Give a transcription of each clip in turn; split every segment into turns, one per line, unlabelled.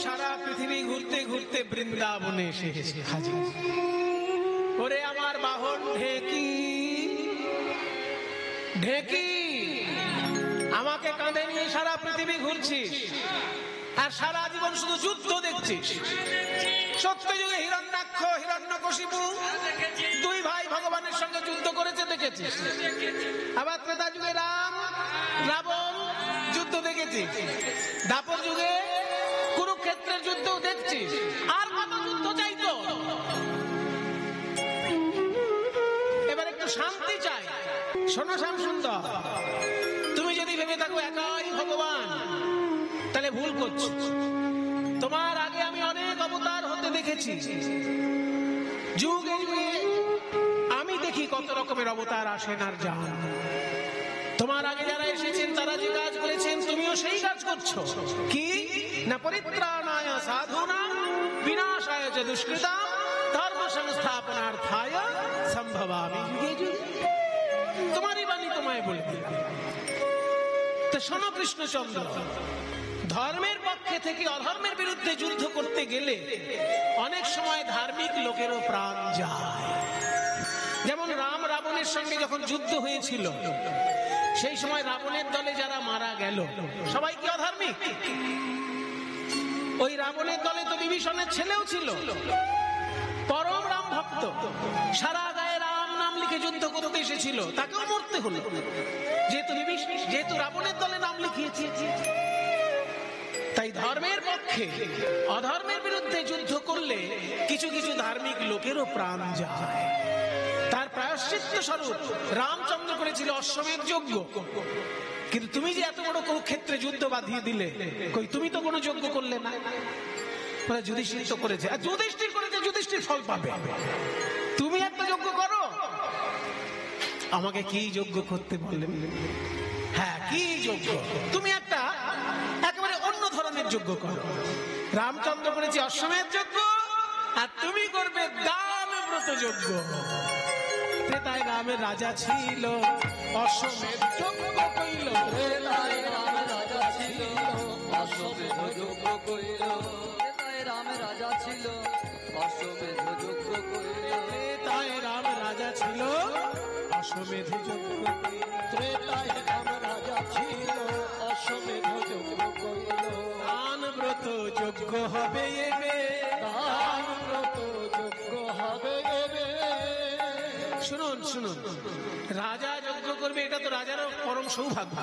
সারা পৃথিবী ঘুরতে ঘুরতে বৃন্দাবনে এসে হাজির। ওরে আমার বাহন ঢেকি, ঢেকি, আমাকে কাঁধে নিয়ে সারা পৃথিবী ঘুরছিস আর সারা জীবন শুধু যুদ্ধ দেখছিস। সত্যযুগে হিরণ্যাক্ষ হিরণ্যকশিপু দুই ভাই ভগবানের সঙ্গে যুদ্ধ করেছে, দেখেছিস। আবার ত্রেতা যুগে রাম রাবণ যুদ্ধ দেখেছিস। দ্বাপর যুগে কুরুক্ষেত্রের যুদ্ধ দেখছিস। আর কত যুদ্ধ চাইতো? এবার একটু শান্তি চাই। শোনো শ্যাম সুন্দর, তুমি যদি ভেবে থাকো একাই ভগবান, তাহলে ভুল করছো। তোমার আগে আমি অনেক অবতার হতে দেখেছি। যুগে যুগে আমি দেখি কত রকমের অবতার আসেন আর যান। তোমার আগে যারা এসেছেন তারা যে কাজ করেছেন তুমিও সেই কাজ করছো। কি না, পরিত্রাণায় সাধুনাং বিনাশায় চ দুষ্কৃতাম ধর্ম সংস্থাপনার্থায় সম্ভবামি যুগে যুগে। তোমারই বাণী তোমায় বলে দিল। তো শোনো কৃষ্ণচন্দ্র, ধর্মের পক্ষে থেকে অধর্মের বিরুদ্ধে যুদ্ধ করতে গেলে অনেক সময় ধার্মিক লোকেরও প্রাণ যায়। যেমন রাম রাবণের সঙ্গে যখন যুদ্ধ হয়েছিল, সেই সময় রাবণের দলে যারা মারা গেল সবাই কি অধার্মিক? ওই রাবণের দলে তো বিভীষণের ছেলেও ছিল, পরম রাম ভক্ত, সারা গায়ে রাম নাম লিখে যুদ্ধ করতে এসেছিল, তাকেও মরতে হলো যেহেতু রাবণের দলে নাম লিখিয়েছে। তাই ধর্মের পক্ষে অধর্মের বিরুদ্ধে যুদ্ধ করলে কিছু কিছু ধার্মিক লোকেরও প্রাণ যায়। তার প্রায়শ্চিত্ত স্বরূপ রামচন্দ্র করেছিল অশ্বমেধ যজ্ঞ। কিন্তু তুমি যে এত বড় কুরুক্ষেত্রে যুদ্ধ বাঁধিয়ে দিলে, কই তুমি তো কোনো যজ্ঞ করলে না। যুধিষ্ঠির তো করেছে, আর যুধিষ্ঠির করেছে, যুধিষ্ঠির ফল পাবে। তুমি একটা যজ্ঞ করো। আমাকে কি যজ্ঞ করতে বললেন? হ্যাঁ, কি যজ্ঞ? তুমি একটা একেবারে অন্য ধরনের যজ্ঞ করো। রামচন্দ্র করেছে অশ্বমেধ যজ্ঞ, আর তুমি করবে দান ব্রত যজ্ঞ। ত্রেতায় রামের রাজা ছিল, অশ্বমেধ যজ্ঞ কইল।
ত্রেতায় রামের রাজা ছিল, অশ্বমেধ যজ্ঞ কইল। ত্রেতায় রামের রাজা ছিল, অশ্বমেধ যজ্ঞ কইল।
ত্রেতায় রাম রাজা ছিল, অশ্বমেধ যজ্ঞ কইল।
ত্রেতায় রাম রাজা ছিল, অশ্বমেধ যজ্ঞ কইল।
দান ব্রত যজ্ঞ হবে এবে,
দান ব্রত যজ্ঞ হবে এবে।
শুনুন শুনুন, রাজা যজ্ঞ করবে, এটা তো রাজারও পরম সৌভাগ্য।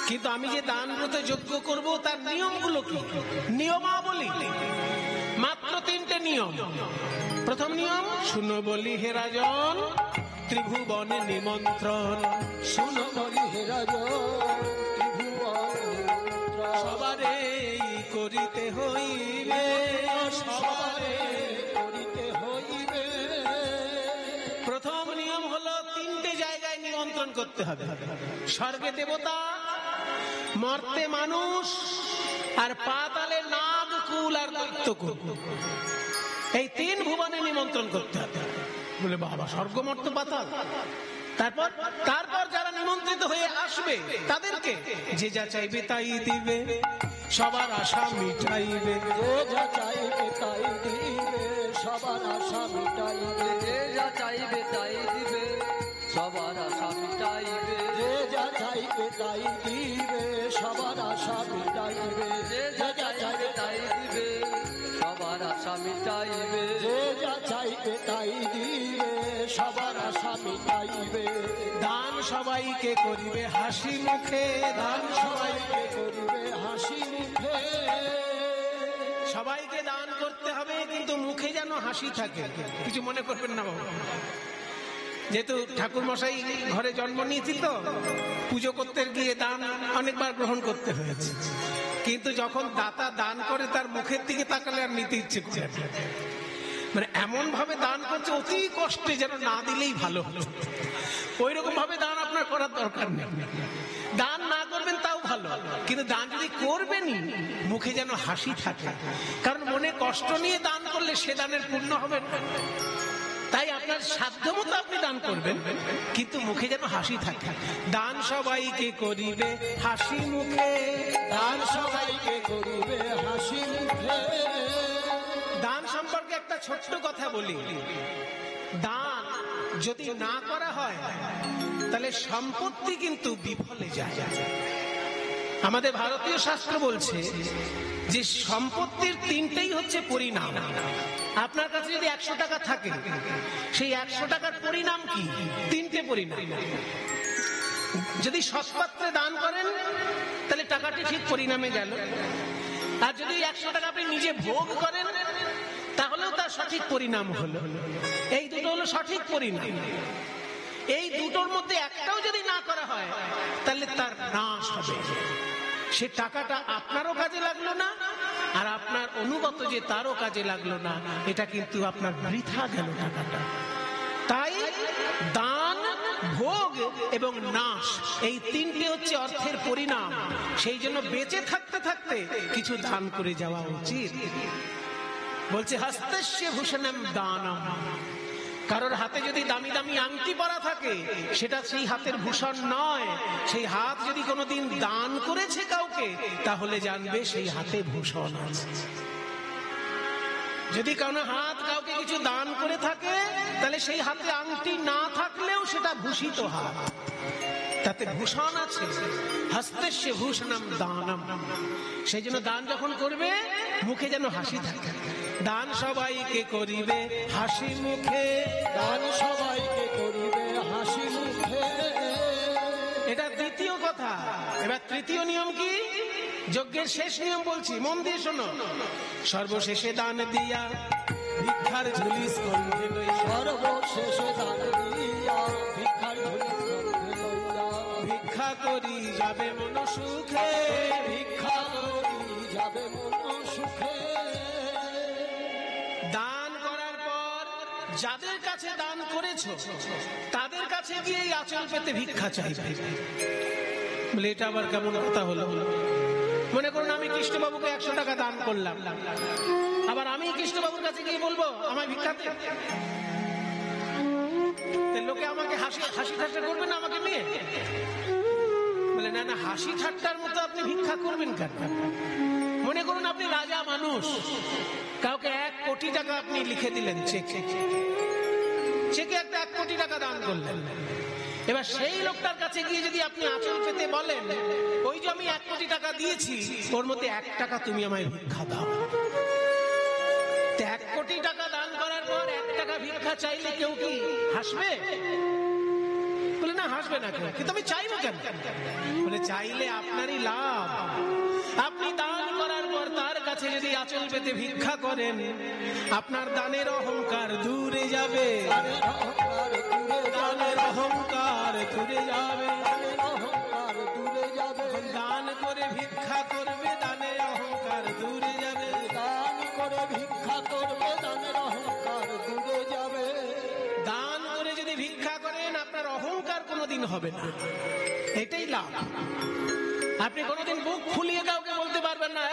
কিন্তু আমি যে দান ব্রত যজ্ঞ করব তার নিয়মগুলো কি? নিয়মাবলী মাত্র 3টে নিয়ম। প্রথম নিয়ম, শুনো বলি হে রাজন, ত্রিভুবনে নিমন্ত্রণ।
শুনো বলি হে রাজন, ত্রিভুবনে নিমন্ত্রণ।
সবারে করিতে হইবে,
সবারে করিতে হইবে।
প্রথম নিয়ম হলো 3টে জায়গায় নিমন্ত্রণ করতে হবে। স্বর্গে দেবতা, মর্তে মানুষ, আর পাতালে নাগ কুল আর দৈত্যকুল। এই 3 ভুবনে নিমন্ত্রণ করতে হবে। বলে বাবা, স্বর্গ মর্ত পাতাল। তারপর যারা নিমন্ত্রিত হয়ে আসবে তাদেরকে যে যা চাইবে তাই দিবে, সবার আশা মিটাইবে।
যে যা চাইবে তাই দিবে, সবার আশা মিটাইবে। যে যা চাইবে তাই দিবে, সবার আশা মিটাইবে। যে যা চাইবে তাই দিবে, সবার আশা মিটাইবে। যে যা চাইবে তাই দিবে, সবার আশা মিটাইবে। যে যা চাইবে তাই দিবে, সবার আশা মিটাইবে।
দান সবাইকে করিবে হাসি মুখে,
দান সবাইকে করিবে হাসি মুখে।
সবাইকে দান করতে হবে, কিন্তু মুখে যেন হাসি থাকে। কিছু মনে করবেন না বাবা, যেহেতু ঠাকুর মশাই ঘরে জন্ম নিয়েছি তো পুজো করতে গিয়ে দান অনেকবার গ্রহণ করতে হয়েছে। কিন্তু যখন দাতা দান করে তার মুখের দিকে তাকালে আর নিতে ইচ্ছে করে, মানে এমন ভাবে দান করছে অতি কষ্টে, যেন না দিলেই ভালো হতো। ওই রকম ভাবে দান আপনার করার দরকার নেই। দান না করবেন তাও ভালো, কিন্তু দান যদি করবেনই মুখে যেন হাসি থাকে, কারণ মনে কষ্ট নিয়ে দান করলে সে দানের পূর্ণ হবে না। তাই আপনার সাধ্য মতো আপনি দান করবেন, কিন্তু মুখে যেন হাসি থাকে। দান সবাইকে করিবে হাসি মুখে,
দান সবাইকে করিবে হাসি
একটা ছোট্ট কথা বলি, দান যদি না করা হয় তাহলে সম্পত্তি কিন্তু বিফলে যায়। আমাদের ভারতীয় শাস্ত্র বলছে যে সম্পত্তির তিনটেই হচ্ছে পরিণাম। আপনার কাছে যদি 100 টাকা থাকে, সেই 100 টাকার পরিণাম কি? তিনটে পরিণাম। যদি সৎপাত্রে দান করেন তাহলে টাকাটি ঠিক পরিণামে গেল, আর যদি 100 টাকা আপনি নিজে ভোগ করেন তাহলেও তার সঠিক পরিণাম হলো। এই দুটো হলো সঠিক পরিণাম। এই দুটোর মধ্যে একটাও যদি না করা হয় তাহলে তার নাশ হবে। সে টাকাটা আপনারও কাজে লাগলো না, আর আপনার অনুগত যে তারও কাজে লাগলো না। এটা কিন্তু আপনার বৃথা গেল টাকাটা। তাই দান, ভোগ এবং নাশ, এই তিনটে হচ্ছে অর্থের পরিণাম। সেই জন্য বেঁচে থাকতে থাকতে কিছু দান করে যাওয়া উচিত। বলছে হস্তস্য ভূষণম দানম। কারোর হাতে যদি দামি দামি আংটি পরা থাকে, সেটা সেই হাতের ভূষণ নয়। সেই হাত যদি কোনোদিন দান করেছে কাউকে, তাহলে জানবে সেই হাতে ভূষণ আছে। যদি কোনো হাত কাউকে কিছু দান করে থাকে, তাহলে সেই হাতে আংটি না থাকলেও সেটা ভূষিত হাত, তাতে ভূষণ আছে। হস্তস্য ভূষণম দানম। সেই জন্য দান যখন করবে মুখে যেন হাসি থাকে। দান সবাইকে করিবে হাসি মুখে,
দান সবাইকে করিবে হাসি মুখে।
এটা দ্বিতীয় কথা। এবার তৃতীয় নিয়ম কি? যজ্ঞের শেষ নিয়ম বলছি, মন দিয়ে শোনো। সর্বশেষে দান দিয়া ভিক্ষার ঝুলি স্কন্ধে লইয়া,
সর্বশেষে দান দিয়া ভিক্ষার ঝুলি স্কন্ধে লইয়া,
ভিক্ষা করি যাবে মন সুখে,
ভিক্ষা করি যাবে মন সুখে।
দান করার পর যাদের কাছে দান করেছো তাদের কাছে গিয়ে আঁচল পেতে ভিক্ষা চাইবে। বলে এটা আবার কেমন কথা হলো? মনে করুন আমি কৃষ্ণবাবুকে 100 টাকা দান করলাম, আবার আমি কৃষ্ণবাবুর কাছে গিয়ে বলবো আমায় ভিক্ষা দে। লোকে আমাকে হাসি ঠাট্টা করবে না আমাকে নিয়ে? বলে না না, হাসি ঠাট্টার মতো আপনি ভিক্ষা করবেন কেন? মনে করুন আপনি রাজা মানুষ, কাউকে 1 কোটি টাকা আপনি লিখে দিলেন চেকে, একটা 1 কোটি টাকা দান করলেন। এবার সেই লোকটার কাছে গিয়ে যদি আপনি আঁচল পেতে বলেন, ওই যে আমি 1 কোটি টাকা দিয়েছি, ওর মধ্যে 1 টাকা তুমি আমায় ভিক্ষা দাও। 1 কোটি টাকা দান করার পর 1 টাকা ভিক্ষা চাইলে কেউ কি হাসবে? বলে না, হাসবে না কেউ। কিন্তু আমি চাইবো কেন? বলে চাইলে আপনারই লাভ। আপনি দান করার পর তার কাছে যদি আঁচল পেতে ভিক্ষা করেন, আপনার দানের অহংকার দূরে যাবে, দানের অহংকার দূরে যাবে,
অহংকার দূরে যাবে।
দান করে ভিক্ষা করবে, দানের অহংকার দূরে যাবে।
দান করে ভিক্ষা করবে, দানের অহংকার দূরে যাবে।
দান করে যদি ভিক্ষা করেন, আপনার অহংকার কোনোদিন হবে না। এটাই লাভ। আপনি কোনোদিন বুক ফুলিয়ে কাউকে বলতে পারবেন না,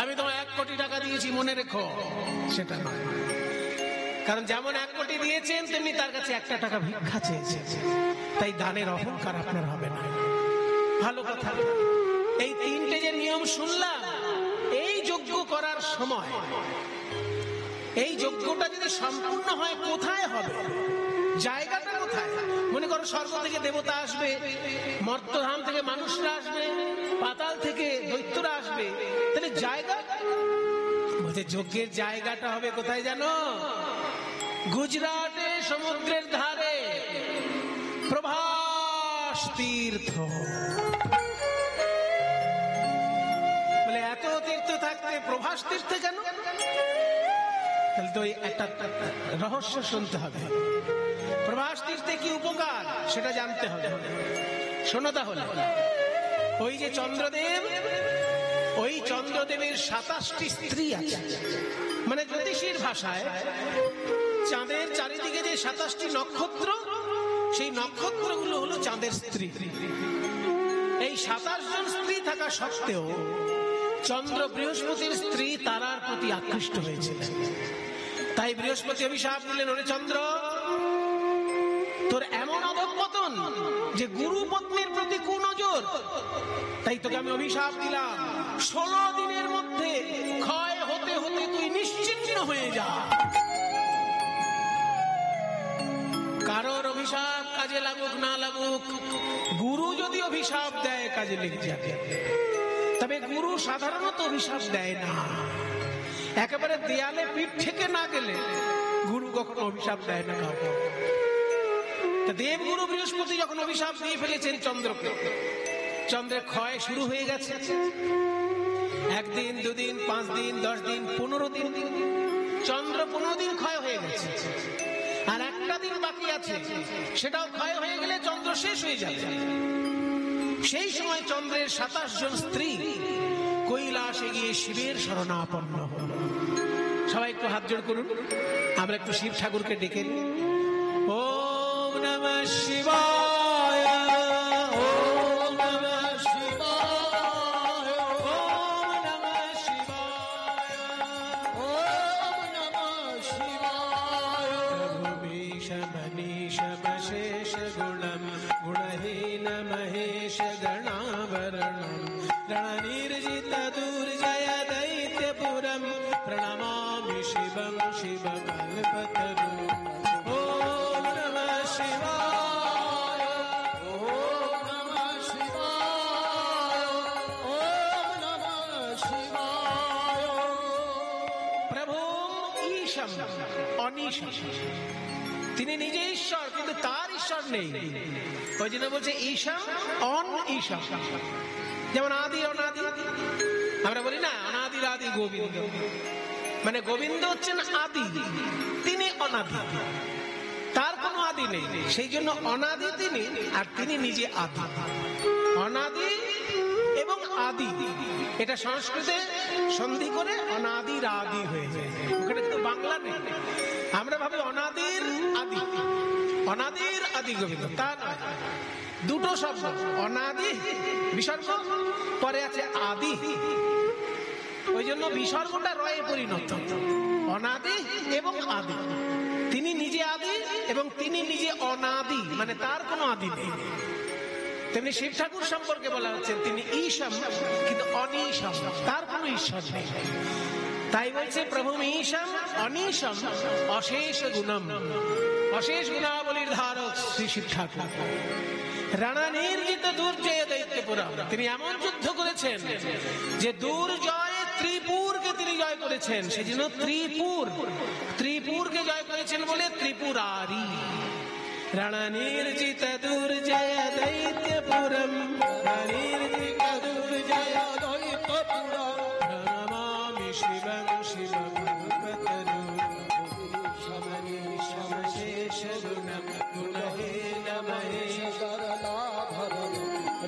আমি তোমায় 1 কোটি টাকা দিয়েছি মনে রেখো, সেটা নয়। কারণ যেমন 1 কোটি দিয়েছেন, তেমনি তার কাছে 1 টাকা ভিক্ষা চেয়েছে। তাই দানের অহংকার আপনার হবে না। ভালো কথা। এই 3টে যে নিয়ম শুনলাম, এই যজ্ঞ করার সময়, এই যজ্ঞটা যদি সম্পূর্ণ হয় কোথায় হবে? জায়গাটা কোথায়? মনে করো স্বর্গ থেকে দেবতা আসবে, মর্তধাম থেকে মানুষরা আসবে, পাতাল থেকে দৈত্যরা আসবে, তাহলে জায়গা বলতে যজ্ঞের জায়গাটা হবে কোথায় জানো? গুজরাটে সমুদ্রের ধারে প্রভাস তীর্থ। বলে এত তীর্থ থাকতে প্রভাস তীর্থে কেন? তাহলে তো একটা রহস্য শুনতে হবে। প্রভাস তীর্থে কি উপকার সেটা জানতে হবে। শোনো তাহলে। ওই যে চন্দ্রদেব, ওই চন্দ্রদেবের 27টি স্ত্রী আছে। মানে জ্যোতিষীর ভাষায় চাঁদের চারিদিকে যে 27টি নক্ষত্র, সেই নক্ষত্রগুলো হলো চাঁদের স্ত্রী। এই 27 জন স্ত্রী থাকা সত্ত্বেও চন্দ্র বৃহস্পতির স্ত্রী তারার প্রতি আকৃষ্ট হয়েছিলেন। তাই বৃহস্পতি অভিশাপ দিলেন, ওরে চন্দ্র, তোর এমন অধঃপতন যে গুরু পত্নীর প্রতি কুনজর, তাই তোকে আমি অভিশাপ দিলাম 16 দিনের মধ্যে ক্ষয় হতে হতে তুই নিশ্চিন্ন হয়ে যায়। কারোর অভিশাপ কাজে লাগুক না লাগুক, গুরু যদি অভিশাপ দেয় কাজে লেগে যাবে। তবে গুরু সাধারণত অভিশাপ দেয় না, একেবারে দেয়ালে পিঠ থেকে না গেলে গুরু কখনো অভিশাপ দেয় না। দেবগুরু বৃহস্পতি যখন অভিশাপ দিয়ে ফেলেছেন চন্দ্রকে, চন্দ্রের ক্ষয় শুরু হয়ে গেছে। 1 দিন 2 দিন 5 দিন 10 দিন 15 দিন, চন্দ্র 15 দিন ক্ষয় হয়ে গেছে। আর একটা দিন বাকি আছে, সেটাও ক্ষয় হয়ে গেলে চন্দ্র শেষ হয়ে যাবে। সেই সময় চন্দ্রের 27 জন স্ত্রী কৈলাসে গিয়ে শিবের শরণাপন্ন হল। সবাই একটু হাত জোড় করুন, আমরা একটু শিব ঠাকুরকে ডেকে নিই। ওম নমঃ শিবায়, ওম নমঃ শিবায়, ওম নমঃ শিবায়,
ওম নমঃ শিবায়।
প্রভুমীশ মনীষ মশেষ গুণম গুণহীন মহেশ গণাভরণম রণনির্জিত দুর্জয় দৈত্যপুরম প্রণমামি শিবং শিবকল্পতরু। ওম নমঃ শিবায়,
ওম নমঃ শিবায়, ওম নমঃ শিবায়।
প্রভু ঈশম অনিশম, তিনি নিজে ঈশ্বর, কিন্তু তার ঈশ্বর নেই। ওই জন্য বলছে ঈশম অন ঈশম। যেমন আদি অনাদি, আমরা বলি না অনাদির আদি গোবিন্দ, মানে গোবিন্দ হচ্ছেন আদি, তিনি অনাদি, তার কোনো আদি নেই। সেই জন্য অনাদি তিনি, আর তিনি নিজে আদি। অনাদি এবং আদি, এটা সংস্কৃতে সন্ধি করে অনাদির আদি হয়ে যায়। ওখানে কিন্তু বাংলা নেই। আমরা ভাবি অনাদির আদি, অনাদির আদি গোবিন্দ, তা নয়। দুটো শব্দ, অনাদি বিসর্গ, পরে আছে আদি, ওই জন্য বিসর্গটা রয়ে পরিণত। অনাদি এবং আদি, তিনি নিজে আদি এবং তিনি নিজে অনাদি, মানে তার কোনো আদি নেই। তেমনি শিব ঠাকুর সম্পর্কে বলা হচ্ছে তিনি ঈশম কিন্তু অনিশম, তার কোনো ঈশ্বর নেই। তাই বলছে প্রভু ঈশম অনিশম অশেষ গুণম, অশেষ গুণাবলীর ধারক শ্রী শিব ঠাকুর। রণনির্জিত দুর্জয় দৈত্যপুরম, তিনি এমন যুদ্ধ করেছেন যে দুর্জয় ত্রিপুরকে তিনি জয় করেছেন। সেজন্য ত্রিপুর, ত্রিপুরকে জয় করেছেন বলে ত্রিপুরারি। রণনির্জিত দুর্জয় দৈত্যপুরম, রণনির্জিত দুর্জয়
দৈত্যপুরম
প্রণমামি শিবং শিবকল্পতরু। শমনীশম শেষ গুণম গুণহীন মহেশ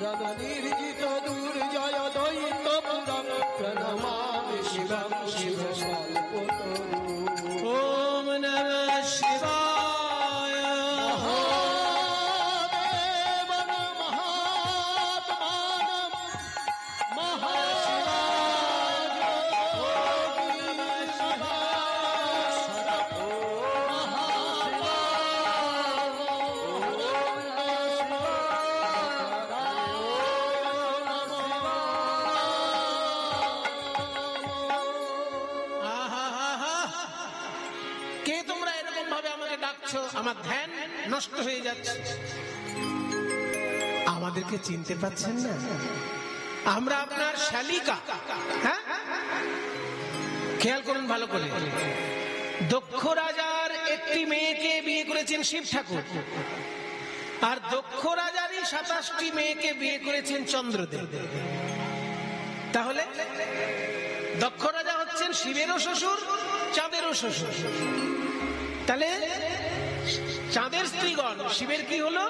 রণনির্জিত দুর্জয় দৈত্যপুরম প্রণমামি শিবং শিবকল্পতরু।
ওম নমঃ শিবায়।
মহাদেবন মহাত্মানম মহাশিবায় যোগী শিবাশরম
আহা, কে তোমরা এরকম ভাবে আমাকে ডাকছো? আমার ধ্যান নষ্ট হয়ে যাচ্ছে। আমাদেরকে চিনতে পাচ্ছেন না? আমরা আপনার শালিকা। হ্যাঁ, খেয়াল করুন ভালো করে। দক্ষ রাজার একটি মেয়েকে বিয়ে করেছেন শিব ঠাকুর, আর দক্ষ রাজারই 27টি মেয়েকে বিয়ে করেছেন চন্দ্রদেব। তাহলে দক্ষ রাজা হচ্ছেন শিবেরও শ্বশুর, চাঁদেরও শ্বশুর। তাহলে চাঁদের স্ত্রীগণ শিবের কি হলো?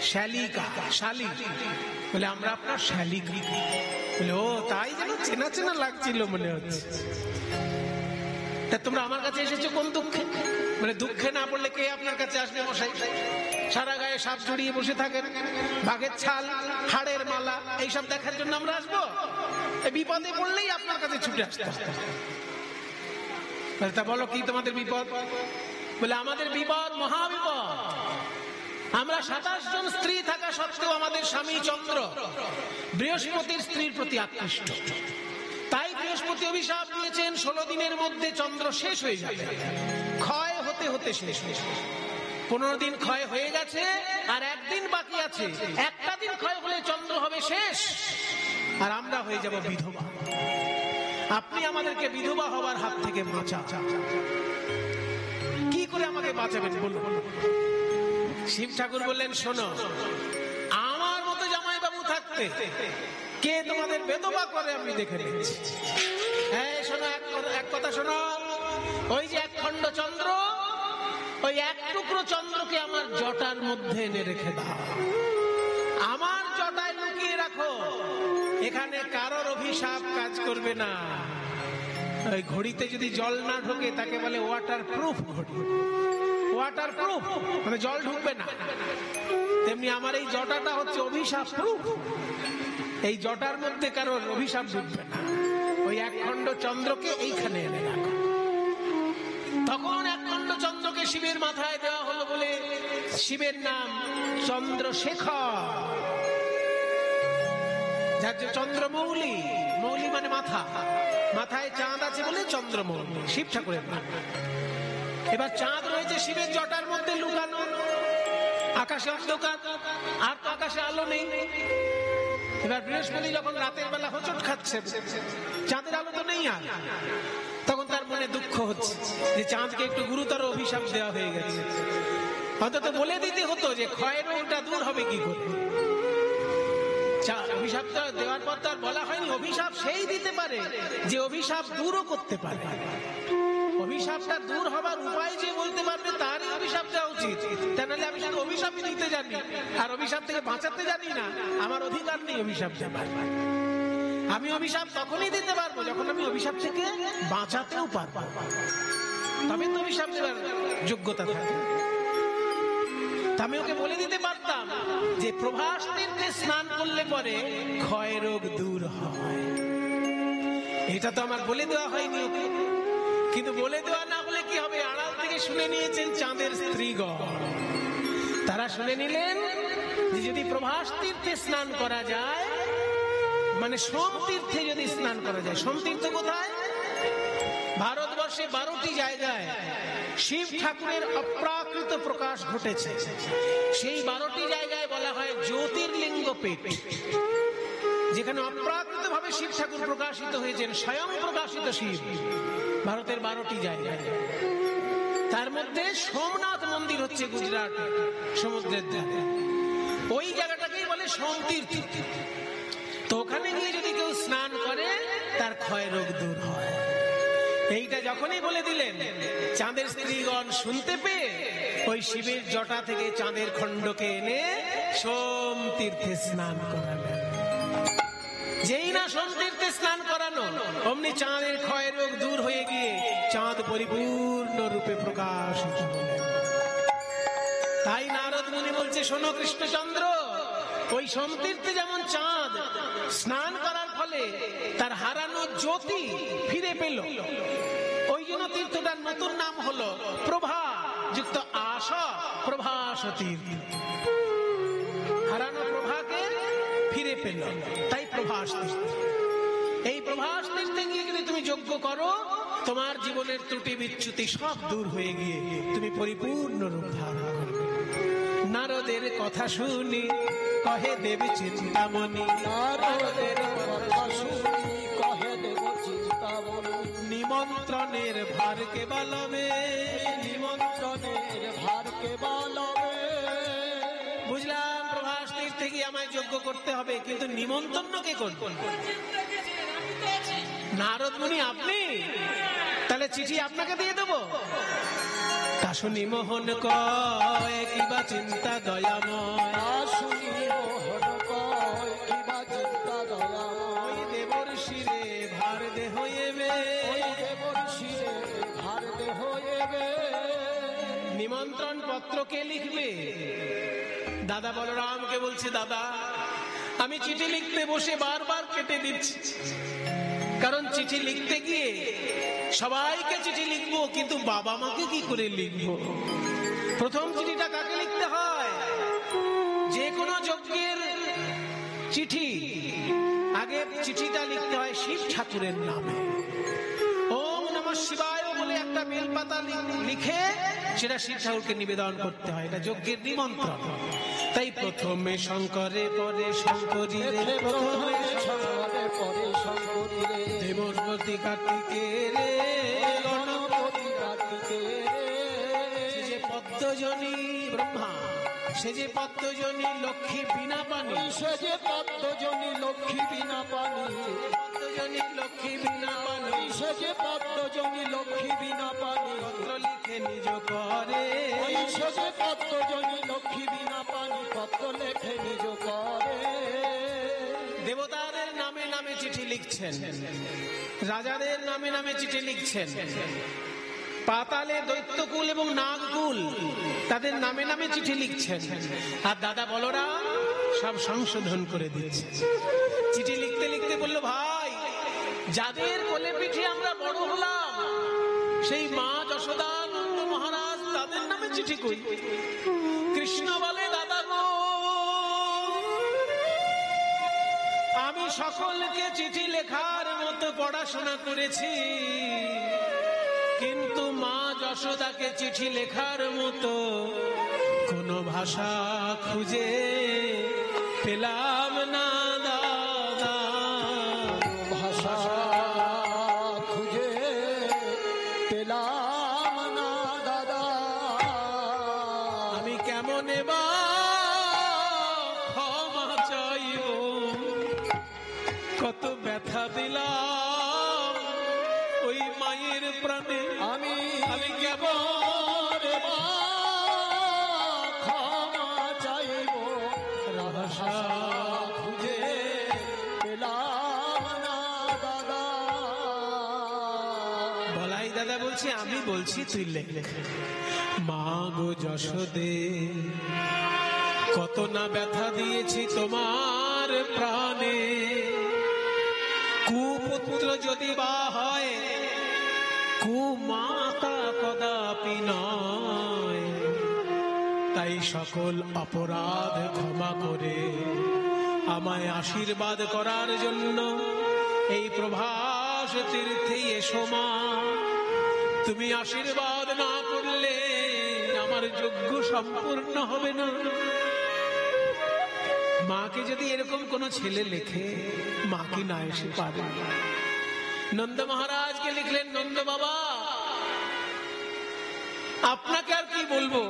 শালিকা, শালী। বলে আমরা আপনার শালিকা। বলে ও তাই, যেন চেনা চেনা লাগছিল মনে হচ্ছে। তা তোমরা আমার কাছে এসেছো কোন দুঃখে? মানে দুঃখে না পড়লে কে আপনার কাছে আসবে মশাই? সারা গায়ে সাপ জড়িয়ে বসে থাকেন, বাঘের ছাল, হাড়ের মালা, এইসব দেখার জন্য আমরা আসবো? বিপদে পড়লেই আপনার কাছে ছুটে আসতে। তা বলো কি তোমাদের বিপদ? বলে আমাদের বিপদ মহাবিপদ। আমরা 27 জন স্ত্রী থাকা সত্ত্বেও আমাদের স্বামী চন্দ্র বৃহস্পতির স্ত্রীর প্রতি আকৃষ্ট। তাই বৃহস্পতি বৃহস্পতি অভিশাপ দিয়েছেন 16 দিনের মধ্যে চন্দ্র শেষ হয়ে যাবে, ক্ষয় হতে হতে শেষ হয়ে যাবে। 15 দিন ক্ষয় হয়ে গেছে, আর একদিন বাকি আছে। একটা দিন ক্ষয় হলে চন্দ্র হবে শেষ, আর আমরা হয়ে যাব বিধবা। আপনি আমাদেরকে বিধবা হওয়ার হাত থেকে বাঁচান। কি করে আমাকে বাঁচাবেন বলুন? শিব ঠাকুর বললেন, শোনো, আমার মতো জামাই বাবু থাকতে কে তোমাদের বেদবা করে আমি দেখে নিচ্ছি। হ্যাঁ শোনো, এক কথা শোনো, ওই যে এক খণ্ড চন্দ্র, ওই এক টুকরো চন্দ্রকে আমার জটার মধ্যে এনে রেখে দাও, আমার জটায় লুকিয়ে রাখো, এখানে কারোর অভিশাপ কাজ করবে না। ওই ঘড়িতে যদি জল না ঢোকে তাকে বলে ওয়াটার প্রুফ ঘড়ি, ওয়াটার প্রুফ মানে জল ঢুকবে না। তেমনি আমার এই জটাটা হচ্ছে অভিশাপ প্রুফ, এই জটার মধ্যে কারোর অভিশাপ ঢুকবে না। ওই এক খণ্ড চন্দ্রকে এইখানে এনে রাখো। তখন এক খণ্ড চন্দ্রকে শিবের মাথায় দেওয়া হলো বলে শিবের নাম চন্দ্রশেখর, যার যে চন্দ্রমৌলি, মৌলি মানে মাথা, মাথায় চাঁদ আছে বলে চন্দ্রমৌলি, শিব ঠাকুরের নাম। এবার চাঁদ রয়েছে শিবের জটার মধ্যে লুকানো, আকাশে অন্ধকার, আর তো আকাশে আলো নেই। এবার বৃহস্পতি যখন রাতের বেলা হোঁচট খাচ্ছে, চাঁদের আলো তো নেই, আর তখন তার মনে দুঃখ হচ্ছে যে চাঁদকে একটু গুরুতর অভিশাপ দেওয়া হয়ে গেছে। অন্তত বলে দিতে হতো যে ক্ষয় রোগটা দূর হবে কি করে। অভিশাপটা দেওয়ার পর তো আর বলা হয়নি, অভিশাপ সেই দিতে পারে যে অভিশাপ দূরও করতে পারে। অভিশাপটা দূর হবার উপায় যে বলতে পারবে তারই অভিশাপ দেওয়া উচিত। তা নাহলে আমি শুধু অভিশাপই দিতে জানি আর অভিশাপ থেকে বাঁচাতে জানি না, আমার অধিকার নেই অভিশাপ দেবার। আমি অভিশাপ তখনই দিতে পারবো যখন আমি অভিশাপ থেকে বাঁচাতেও পারবো, তবে তো অভিশাপ দেওয়ার যোগ্যতা থাকে। আমি ওকে বলে দিতে পারতাম যে প্রভাস তীর্থে স্নান করলে পরে ক্ষয় রোগ দূর হয়, এটা তো আমার বলে দেওয়া হয়নি ওকে। কিন্তু বলে দেওয়া না হলে কি হবে, আড়াল থেকে শুনে নিয়েছেন চাঁদের স্ত্রীগণ, তারা শুনে নিলেন যে যদি প্রভাস তীর্থে স্নান করা যায়, মানে সোম তীর্থে যদি স্নান করা যায়। সোম তীর্থ কোথায়? ভারতবর্ষে 12টি জায়গায় শিব ঠাকুরের অপ্রাকৃত প্রকাশ ঘটেছে। সেই 12টি জায়গায় বলা হয় জ্যোতির্লিঙ্গ পীঠ, যেখানে অপ্রাকৃত ভাবে শিব ঠাকুর প্রকাশিত হয়েছেন, স্বয়ং প্রকাশিত শিব। ভারতের 12টি জায়গায়, তার মধ্যে সোমনাথ মন্দির হচ্ছে গুজরাট সমুদ্রের ধারে, ওই জায়গাটাকেই বলে সোম তীর্থ। তো ওখানে গিয়ে যদি কেউ স্নান করে তার ক্ষয় রোগ দূর হয়। এইটা যখনই বলে দিলেন, চাঁদের স্ত্রীগণ শুনতে পেয়ে ওই শিবের জটা থেকে চাঁদের খণ্ডকে এনে সোম তীর্থে স্নান করালেন। যেই না সোম তীর্থে স্নান করানো, অমনি চাঁদের ক্ষয় রোগ দূর হয়ে গিয়ে চাঁদ পরিপূর্ণ রূপে প্রকাশিত হলেন। তাই নারদ মুনি বলছে, শোনো কৃষ্ণচন্দ্র, ওই সোম তীর্থে যেমন চাঁদ স্নান করার ফলে তার হারানো জ্যোতি ফিরে পেল, ওই জন্য তীর্থটার নতুন নাম হলো প্রভা যুক্ত আশা প্রভাস তীর্থ। হারানো প্রভাকে ফিরে পেল, তাই প্রভাস তীর্থ। এই প্রভাস তীর্থে গিয়ে যদি তুমি যজ্ঞ করো, তোমার জীবনের ত্রুটি বিচ্যুতি সব দূর হয়ে গিয়ে তুমি পরিপূর্ণ রূপ ধারণ করবে। নারদের কথা শুনি কহে দেব চিন্তামণি, নারদের কথা শুনি কহে দেব চিন্তামণি, নিমন্ত্রণের ভার কে বলবে, নিমন্ত্রণের ভার কে বলবে। বুঝলাম প্রভাস তীর্থে গিয়ে আমায় যজ্ঞ করতে হবে, কিন্তু নিমন্ত্রণ কে করব? নারদ মুনি আপনি, তাহলে চিঠি আপনাকে দিয়ে দেবো। শুনি মোহন কয় কিবা চিন্তা দয়াময়, শুনি মোহন কয় কিবা চিন্তা দয়াময়, দেবর শিরে ভার দেহ এবে, দেবর শিরে ভার দেহ এবে। নিমন্ত্রণ পত্র কে লিখবে? দাদা বলরামকে বলছে, দাদা আমি চিঠি লিখতে বসে বারবার কেটে দিচ্ছি, কারণ চিঠি লিখতে গিয়ে সবাইকে চিঠি লিখবো, কিন্তু বাবা মাকে কি করে লিখবো? প্রথম চিঠিটা কাকে লিখতে হয়? যে কোনো যজ্ঞের চিঠি আগে চিঠিটা লিখতে হয় শিব ঠাকুরের নামে। ওম নমঃ শিবায় বলে একটা বেলপাতা লিখে সেটা শিব ঠাকুরকে নিবেদন করতে হয়, এটা যজ্ঞের নিমন্ত্রণ। তাই প্রথমে শঙ্করে পরে শঙ্করী রে,
প্রথমে শঙ্করে পরে শঙ্করী রে,
দেবর্ষী কার্তিকে রে,
গণপতি কার্তিকে রে,
সে যে পদ্মজনী ব্রহ্মা, সে যে পদ্মজনী লক্ষ্মী বিনা পানি,
সে যে পদ্মজনী লক্ষ্মী বিনা পানি,
পদ্মজনী লক্ষ্মী বিনা পানি,
সে যে পদ্মজনী লক্ষ্মী বিনা পানি,
পত্র লিখে নিজ করে,
সে যে পদ্মজনী লক্ষ্মী বিনা পানি, পত্র লেখে নিজ করে।
দেবতাদের নামে নামে চিঠি লিখছেন, রাজাদের নামে নামে চিঠি লিখছেন, পাতালে দৈত্যকুল এবং নাগকুল তাদের নামে নামে চিঠি লিখছেন, আর দাদা বলরাম সব সংশোধন করে দিচ্ছে। চিঠি লিখতে লিখতে বলল, ভাই যাদের কোলে পিঠে আমরা বড় হলাম সেই মা যশোদা, নন্দ মহারাজ, তাদের নামে চিঠি কই? কৃষ্ণ বলে, দাদা গো, আমি সকলকে চিঠি লেখার মতো পড়াশোনা করেছি, কিন্তু মা যশোদাকে চিঠি লেখার মতো কোন ভাষা খুঁজে পেলাম না দাদা।
ভাষা খুঁজে পেলাম না দাদা,
আমি কেমন এবার ক্ষমা চাইব, কত ব্যথা দিলাম ওই মায়ের প্রাণে,
আমি
আমি কেমন
ক্ষমা চাইব, ভাষা খুঁজে পেলাম না দাদা।
বলাই দাদা বলছে, আমি বলছি তুই লেখ। মা গো যশোদে, কত না ব্যথা দিয়েছি তোমার প্রাণে, কুপুত্র যদি বা হয় কুমাতা কদাপি নয়, তাই সকল অপরাধ ক্ষমা করে আমায় আশীর্বাদ করার জন্য এই প্রভাস তীর্থে এসো মা। তুমি আশীর্বাদ না করলে আমার যজ্ঞ সম্পূর্ণ হবে না। মাকে যদি এরকম কোন ছেলে লেখে, মা কি না এসে পারে? নন্দ মহারাজকে লিখলেন, নন্দ বাবা আপনাকে আর কি বলবো,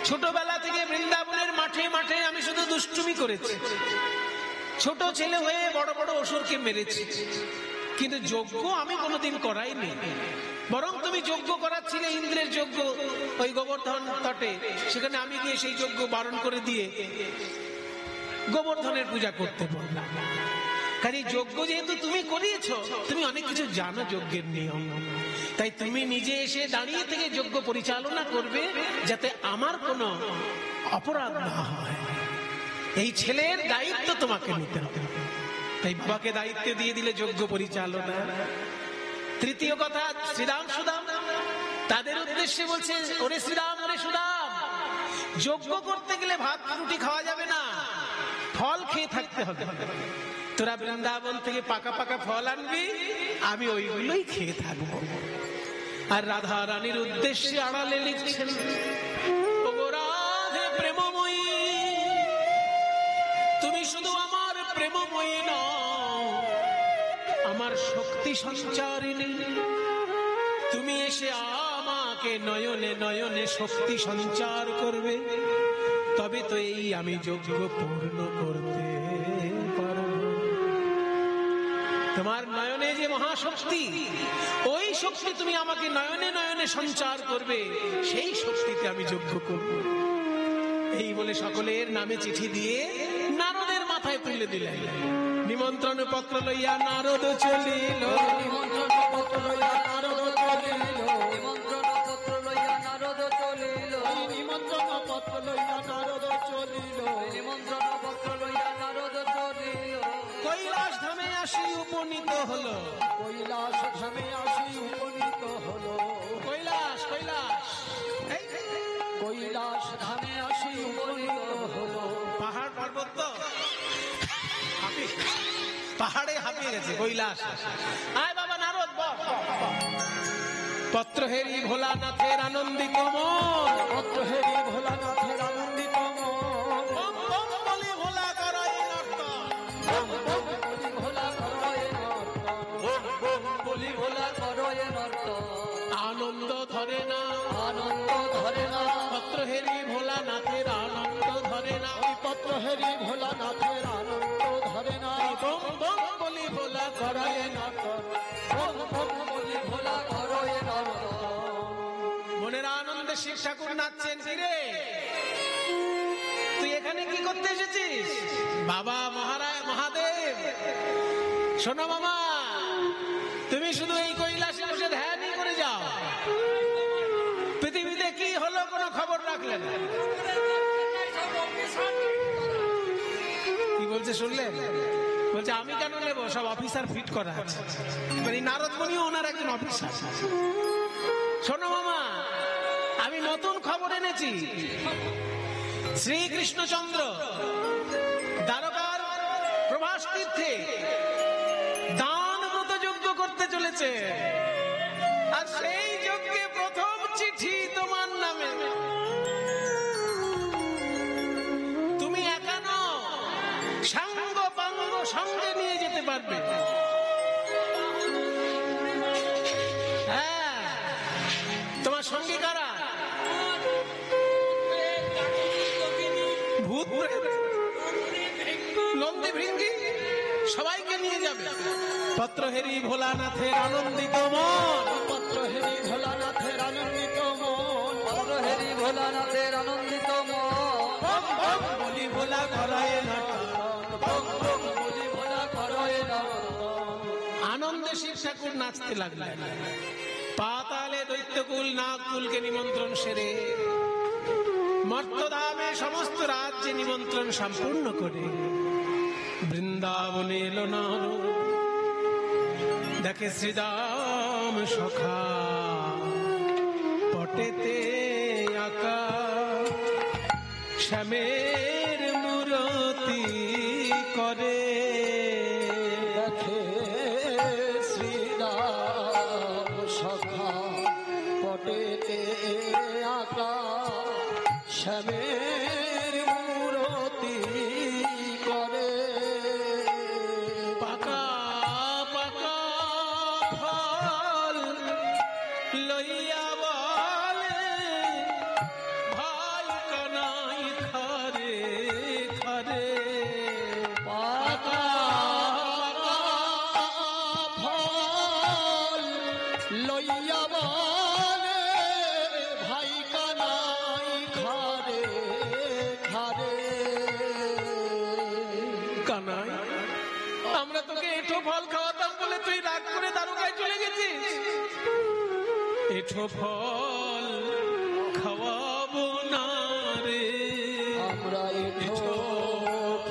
ছোটবেলা থেকে বৃন্দাবনের মাঠে মাঠে আমি শুধু দুষ্টুমি করেছি, ছোট ছেলে হয়ে বড় বড় অসুরকে মেরেছি, কিন্তু যজ্ঞ আমি কোনোদিন করাইনি। বরং তুমি যজ্ঞ করাচ্ছিলে ইন্দ্রের যজ্ঞ ওই গোবর্ধন তটে, সেখানে আমি গিয়ে সেই যজ্ঞ বারণ করে দিয়ে গোবর্ধনের পূজা করতে বললাম। কাজে যজ্ঞ যেহেতু তুমি করিয়েছো, তুমি অনেক কিছু জানো যজ্ঞের নিয়ম, তাই তুমি নিজে এসে দাঁড়িয়ে থেকে যজ্ঞ পরিচালনা করবে যাতে আমার কোনো অপরাধ না হয়। এই ছেলের দায়িত্ব তোমাকে নিতে হবে। তাই বাবাকে দায়িত্ব দিয়ে দিলে যজ্ঞ পরিচালনা। তৃতীয় কথা, শ্রীরাম সুদাম তাদের উদ্দেশ্যে বলছে, ওরে শ্রীরাম, ওরে সুদাম, যজ্ঞ করতে গেলে ভাত রুটি খাওয়া যাবে না, ফল খেয়ে থাকতে হবে। তোরা বৃন্দাবন থেকে পাকা পাকা ফল আনবি, আমি ওইগুলোই খেয়ে থাকবো। আর রাধা রানীর উদ্দেশ্যে আড়ালে লিখছেন, ওগো রাধে প্রেমময়ী, তুমি শুধু আমার প্রেমময়ী নও, আমার শক্তি সঞ্চারিণী। তুমি এসে আমাকে নয়নে নয়নে শক্তি সঞ্চার করবে, তবে তো এই আমি যজ্ঞ পূর্ণ করতে পারব। তোমার নয়নে যে মহাশক্তি, ওই শক্তি তুমি আমাকে নয়নে নয়নে সঞ্চার করবে, সেই শক্তিতে আমি যজ্ঞ করব। এই বলে সকলের নামে চিঠি দিয়ে নারদের মাথায় তুলে দিলেন। নিমন্ত্রণ পত্র লইয়া নারদ চলিল,
নিমন্ত্রণ পত্র লইয়া নারদ চলিল, নিমন্ত্রণ পত্র লইয়া নারদ চলিল, নিমন্ত্রণ পত্র লইয়া নারদ চলিল, নিমন্ত্রণ পত্র লইয়া নারদ চলিল।
কৈলাস ধামে আসি উপনীত হলো,
কৈলাস ধামে আসি উপনীত হলো,
কৈলাস কৈলাস
কৈলাস ধামে আসি উপনীত হলো।
পাহাড় পর্বত তো, পাহাড় গেছে কৈলাস। আয় বাবা নারদ বল। পত্রহেরি ভোলানাথের আনন্দিত মন,
পত্রহেরি ভোলানাথের আনন্দিত মন,
বম বম বলি ভোলা করাই নর্তন,
বম বম বলি ভোলা করয়ে নর্তন, বম বম বলি ভোলা করয়ে নর্তন।
আনন্দ ধরে না,
আনন্দ ধরে না,
পত্রহেরি ভোলানাথের আনন্দ ধরে না,
পত্রহেরি ভোলানাথের আনন্দ ধরে না।
বম বম বলি ভোলা করাই
নর্তন, বম বম বলি ভোলা করয়ে নর্তন।
মনের আনন্দে শিব ঠাকুর নাচছেন। ফিরে তুই এখানে কি করতে এসেছিস? বাবা মহারাজ মহাদেব, শোনো মামা, তুমি শুধু এই কৈলাসে বসে ধ্যানই করে যাও, পৃথিবীতে কি হলো কোনো খবর রাখলেন না। কি বলছে শুনলেন? বলছে আমি কেন নেবো, সব অফিসার ফিট করা আছে। এবার এই নারদমণিও ওনার একজন অফিসার। শোনো মামা, আমি নতুন খবর এনেছি। শ্রীকৃষ্ণচন্দ্র দ্বারকার প্রভাস তীর্থে দান ব্রত যজ্ঞ করতে চলেছে, আর সেই যজ্ঞে প্রথম চিঠি তোমার নামে। তুমি একা নও, সাঙ্গ পাঙ্গ সঙ্গে নিয়ে যেতে পারবে। হ্যাঁ, তোমার সঙ্গে কারা? ভূত নন্দী ভৃঙ্গি সবাইকে নিয়ে যাবে। পত্রহেরি ভোলানাথের আনন্দিত মন,
পত্রহেরি ভোলানাথের আনন্দিত মন, পত্রহেরি ভোলানাথের আনন্দিত মন।
বম বম বলি ভোলা করায় নর্তন,
বম বম বলি ভোলা করয়ে নর্তন।
আনন্দে শিব ঠাকুর নাচতে লাগলেন। পাতালে দৈত্যকুল নাগকুলকে নিমন্ত্রণ সেরে মর্তধামে সমস্ত রাজ্যে নিমন্ত্রণ সম্পূর্ণ করে বৃন্দাবনে এলো নারদ। দেখে শ্রীরাম সখা পটেতে আঁকা শ্যামের মূরতি করে।
দেখে শ্রীরাম সখা পটেতে আঁকা শ্যামের মূরতি করে।
পাকা পাকা ফল লইয়া বলে ভাই কানাই খারে খারে।
পাকা ফল লইয়া বলে ভাই কানাই খারে খারে।
কানাই, আমরা তোকে এঠো ফল খাওয়াতাম বলে তুই রাগ করে দারুকায় চলে গেছিস। এঠো ফল খাওয়াবো না রে,
আমরা এঠো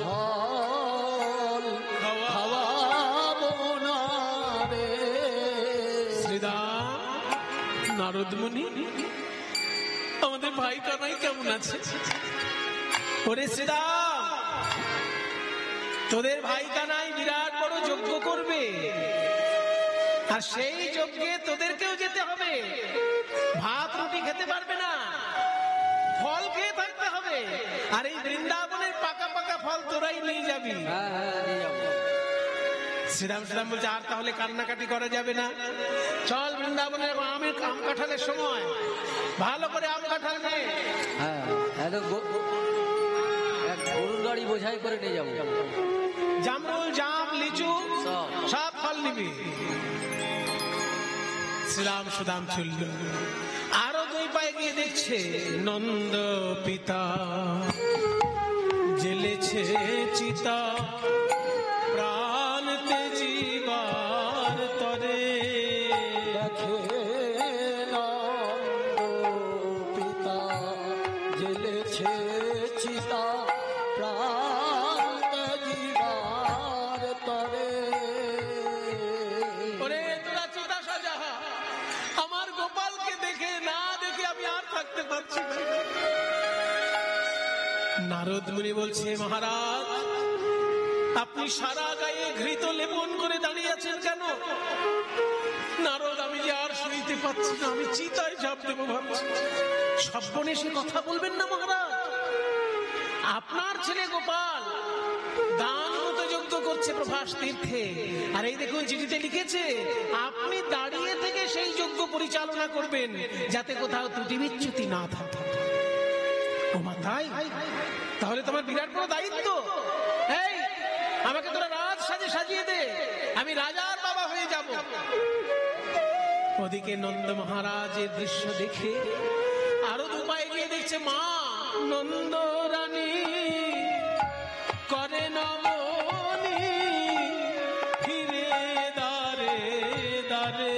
ফল খাওয়াবো না রে।
শ্রীরাম নারদমণি, আমাদের ভাই কানাই কেমন আছে? ওরে শ্রীরাম, তোদের ভাই কানাই বিরাট বড় যজ্ঞ করবে, আর সেই যজ্ঞে তোদেরকেও যেতে হবে। ভাত রুটি খেতে পারবে না, ফল খেয়ে থাকতে হবে। আর এই বৃন্দাবনের পাকা পাকা ফল তোরাই নিয়ে যাবি। শ্রীরাম শ্রীরাম বলছে আর তাহলে কান্নাকাটি করা যাবে না, চল বৃন্দাবনের আমের আম কাঁঠালের সময় ভালো করে আম কাঁঠাল নে।
হ্যাঁ, গরুর গাড়ি বোঝাই করে নিয়ে যাবো।
জামরুল জাম লিচু সব ফল নিবি। শ্রীরাম সুদাম চলল, আরো দুই পায়ে গিয়ে দেখছে নন্দ পিতা জেলেছে চিতা প্রাণ তেজিবার তরে।
দেখে নন্দ পিতা জেলেছে চিতা প্রাণ তেজিবার তরে।
ওরে তোরা চিতা সাজা, আমার গোপালকে দেখে না দেখে আমি আর থাকতে পারছি না। নারদ মুনি বলছে মহারাজ, আপনি সারা গায়ে ঘৃত লেপন করে দাঁড়িয়ে আছেন কেন? নারদ, আমি যে আর সইতে পারছি না, আমি চিতায় ঝাঁপ দেবো ভাবছি। সর্বনেশে কথা বলবেন না মহারাজ। আপনার ছেলে গোপাল দান মতো যজ্ঞ করছে প্রভাস তীর্থে, আর এই দেখুন চিঠিতে লিখেছে আপনি দাঁড়িয়ে থেকে সেই যজ্ঞ পরিচালনা করবেন, যাতে কোথাও ত্রুটি বিচ্যুতি না থাকে। ও মা, তাই? তাহলে তোমার বিরাট বড় দায়িত্ব। এই, আমাকে তোরা রাজ সাজে সাজিয়ে দে, আমি রাজার বাবা হয়ে যাব। ওদিকে নন্দ মহারাজের দৃশ্য দেখে আরো দুপায়ে গিয়ে দেখছে মা নন্দ রানী করে নমনি, ফিরে দারে দারে।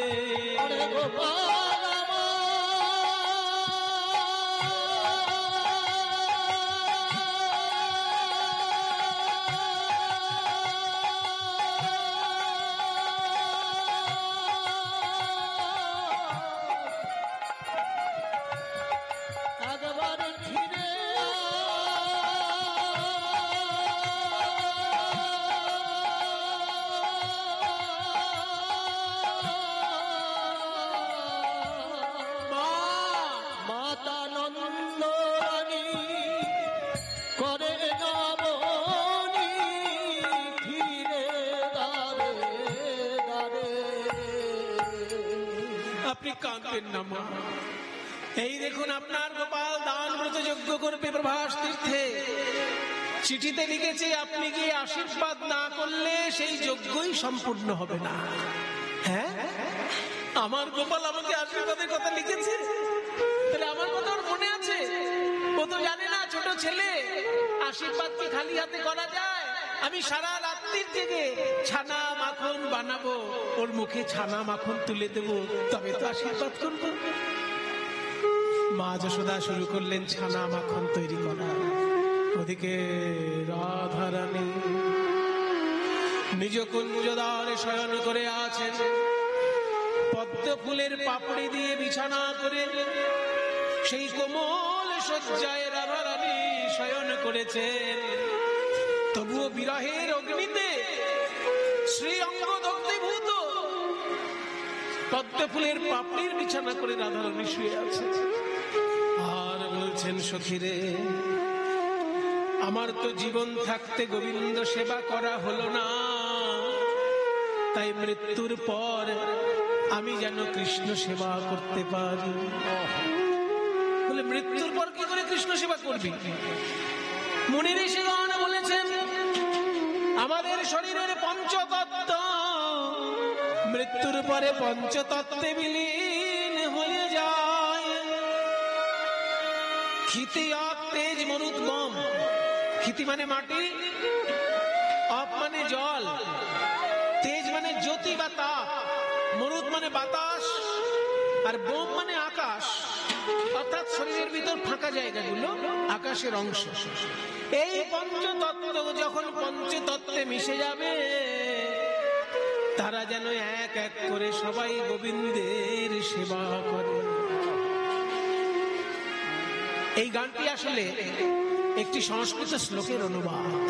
আপনি কাঁদবেন না মা। এই দেখুন আপনার গোপাল দান ব্রত যজ্ঞ করবে প্রভাস তীর্থে। চিঠিতে লিখেছে আপনি গিয়ে আশীর্বাদ না করলে সেই যজ্ঞই সম্পূর্ণ হবে না। হ্যাঁ, আমার গোপাল আমাকে আশীর্বাদের কথা লিখেছে, তাহলে আমার কথা ওর মনে আছে। ও তো জানে না ছোট ছেলে, আশীর্বাদ কি খালি হাতে করা যায়? আমি সারা রাত্রির জেগে ছানা মাখন বানাবো, ওর মুখে ছানা মাখন তুলে দেবো, তবে তো আশীর্বাদ করবো। মা যশোদা শুরু করলেন ছানা মাখন তৈরি করা। ওদিকে রাধারানী নিজ কুঞ্জদ্বারে শয়ন করে আছেন, পদ্ম ফুলের পাপড়ি দিয়ে বিছানা করে সেই কোমল শয্যায় রাধারানী শয়ন করেছেন। তবুও বিরহের অগ্নিতে শ্রী অঙ্গ দগ্ধীভূত, পদ্ম ফুলের পাপড়ির বিছানা করে রাধারানী শুয়ে আছে। আর বলছেন সখীরে, আমার তো জীবন থাকতে গোবিন্দ সেবা করা হলো না, তাই মৃত্যুর পর আমি যেন কৃষ্ণ সেবা করতে পারি। বলে মৃত্যুর পর কি করে কৃষ্ণ সেবা করবি? মুনি ঋষিগণ বলেছেন আমাদের শরীরের পঞ্চতত্ত্ব মৃত্যুর পরে পঞ্চতত্ত্বে বিলীন হয়ে যায়। ক্ষিতি অপ তেজ মরুত মম। ক্ষিতি মানে মাটি, অপ মানে জল, তেজ মানে জ্যোতি বা তাপ, মরুত মানে বাতাস, আর বোম মানে আকাশ। অর্থাৎ শরীরের ভিতর ফাঁকা জায়গাগুলো আকাশের অংশ। এই পঞ্চতত্ত্ব যখন পঞ্চতত্ত্বে মিশে যাবে, তারা যেন এক এক করে সবাই গোবিন্দের সেবা করে। এই গানটি আসলে একটি সংস্কৃত শ্লোকের অনুবাদ।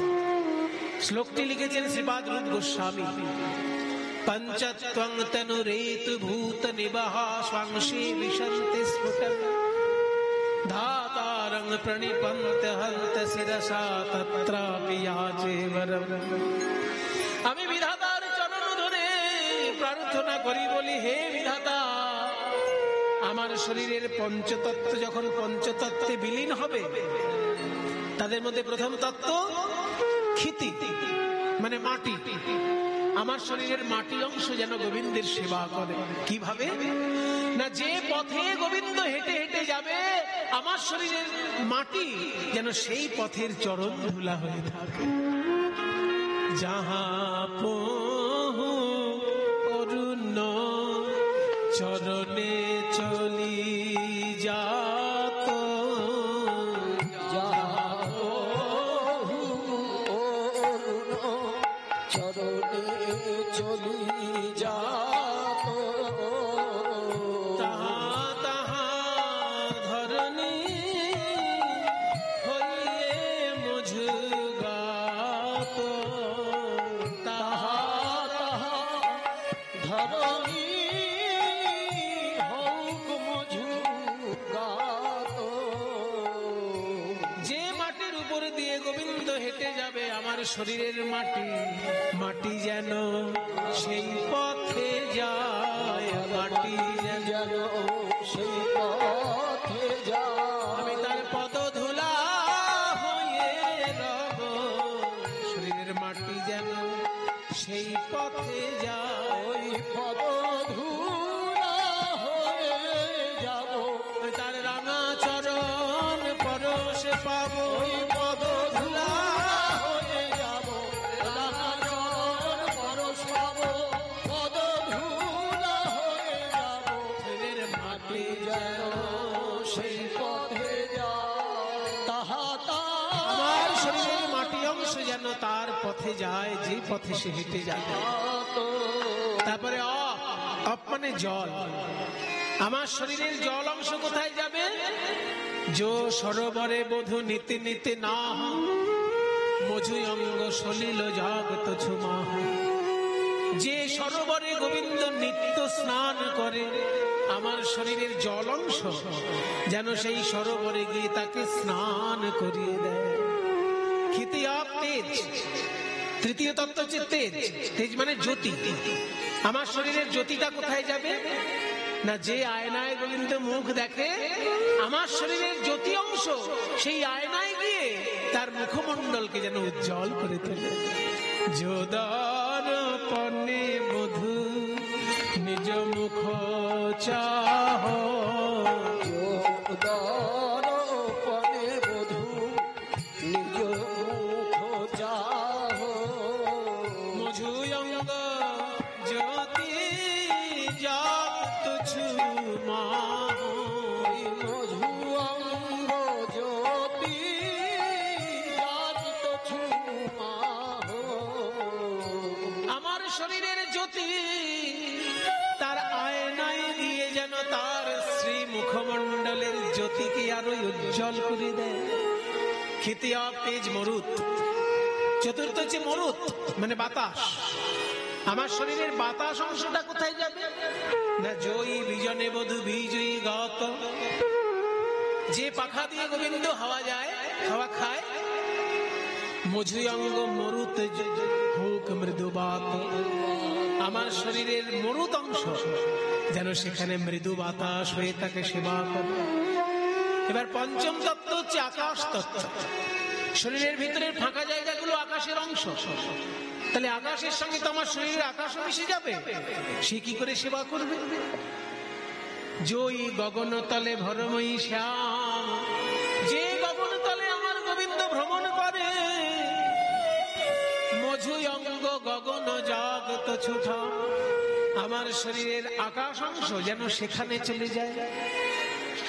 শ্লোকটি লিখেছেন শ্রীপাদ রূপ গোস্বামী। পঞ্চত্বং তনুরেতু ভূত নিবাহ স্বাংশে বিশন্তি স্ফুটন ধাতারং প্রণিপন্ত হন্ত শিরসা তত্রাপি याचे वरम। আমি বিধাতার চরণ ধরে প্রার্থনা করি, বলি হে বিধাতা, আমার শরীরের পঞ্চতত্ত্ব যখন পঞ্চতত্ত্বে বিলীন হবে, তাদের মধ্যে প্রথম তত্ত্ব ক্ষিতি মানে মাটি, আমার শরীরের মাটি অংশ যেন গোবিন্দের সেবা করে। কিভাবে না, যে পথে গোবিন্দ হেঁটে হেঁটে যাবে, আমার শরীরের মাটি যেন সেই পথের চরণ ধুলা হয়ে থাকে। যাহা পহু অরুণ চরণে চলি যাত,
চরণে চলি যাত,
তাহা তাহা ধরণী হইয়ে মুঝগাত, তাহা আমার শরীরের মাটি, মাটি যেন সেই পথে যায়, মাটি
যেন সেই পথে যায়,
আমি তার পদধূলা হয়ে রব, শরীরের মাটি যেন সেই পথে যায়,
ওই পদধূলা হয়ে যাব,
তার রাঙা চরণ পরশে পাবো,
ওই পদধূলা হয়ে যাব, রাঙা চরণ পরশ পাবো, পদধূলা হয়ে যাব,
শরীরের মাটি
যেন সেই পথে যায়, তাহা
আমার শরীরের মাটি অংশ যেন তার পথে যায়, যে পথে সে হেঁটে যাবে। তারপরে অপ মানে জল, আমার শরীরের জল অংশ কোথায় যাবে? যো সরোবরে বধূ নিতে নিতে না মধু অঙ্গ সলিল জগত ছুমা, যে সরোবরে গোবিন্দ নিত্য স্নান করে, আমার শরীরের জল অংশ যেন সেই সরোবরে গিয়ে তাকে স্নান করিয়ে দেয়। খিতি অপ তেজ, তৃতীয় তত্ত্ব হচ্ছে তেজ। তেজ মানে জ্যোতি। আমার শরীরের জ্যোতিটা কোথায় যাবে? না, যে আয়নায় গোবিন্দ মুখ দেখে, আমার শরীরের জ্যোতি অংশ সেই আয়নায় গিয়ে তার মুখমণ্ডলকে যেন উজ্জ্বল করে তোলে। যোদর্পণে বধূ নিজ মুখ চাহ,
যোদর্পণে বধূ নিজ মুখ চাহ,
মধু অঙ্গ জ্যোতি জগত ছুমা,
মধু অঙ্গ জ্যোতি জগত ছুমা,
আমার শরীরের জ্যোতি তার আয়নায় দিয়ে যেন তার শ্রী মুখমণ্ডলের জ্যোতিকে আরো উজ্জ্বল করে দেয়। খিতিয়া তেজ মরুত, চতুর্থ হচ্ছে মরুত মানে বাতাস। আমার শরীরের বাতাস অংশটা কোথায় যাবে? না, জয়ী বিজনে বধূ বিজয়ী গত, যে পাখা দিয়ে গোবিন্দ হাওয়া যায়, হাওয়া খায়, মধু অঙ্গ মরুত হোক মৃদু বাত, আমার শরীরের মরুত অংশ যেন সেখানে মৃদু বাতাস হয়ে তাকে সেবা করে। এবার পঞ্চম তত্ত্ব হচ্ছে আকাশ তত্ত্ব। শরীরের ভিতরের ফাঁকা জায়গাগুলো আকাশের অংশ, তাহলে আকাশের সঙ্গে তো আমার শরীরের আকাশও মিশে যাবে, সে কি করে সেবা করবে? জয়ী গগনতলে ভরময়ী শ্যাম, যে গগনতলে আমার গোবিন্দ ভ্রমণ করে, মধু অঙ্গ গগন জগত ছুটা, আমার শরীরের আকাশ অংশ যেন সেখানে চলে যায়।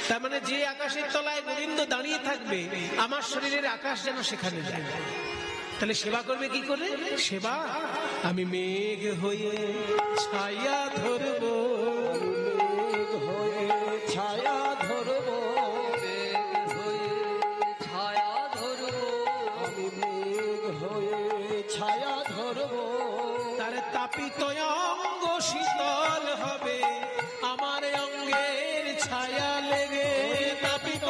তার মানে যে আকাশের তলায় গোবিন্দ দাঁড়িয়ে থাকবে, আমার শরীরের আকাশ যেন সেখানে যায়। তাহলে সেবা করবে কি করে? সেবা, আমি মেঘ হয়ে ছায়া ধরব,
মেঘ হয়ে ছায়া ধরব, মেঘ হয়ে ছায়া ধরব, আমি মেঘ হয়ে ছায়া ধরব,
তার তাপিত অঙ্গ শীতল হবে, আমার অঙ্গের ছায়া লেগে, তাপিত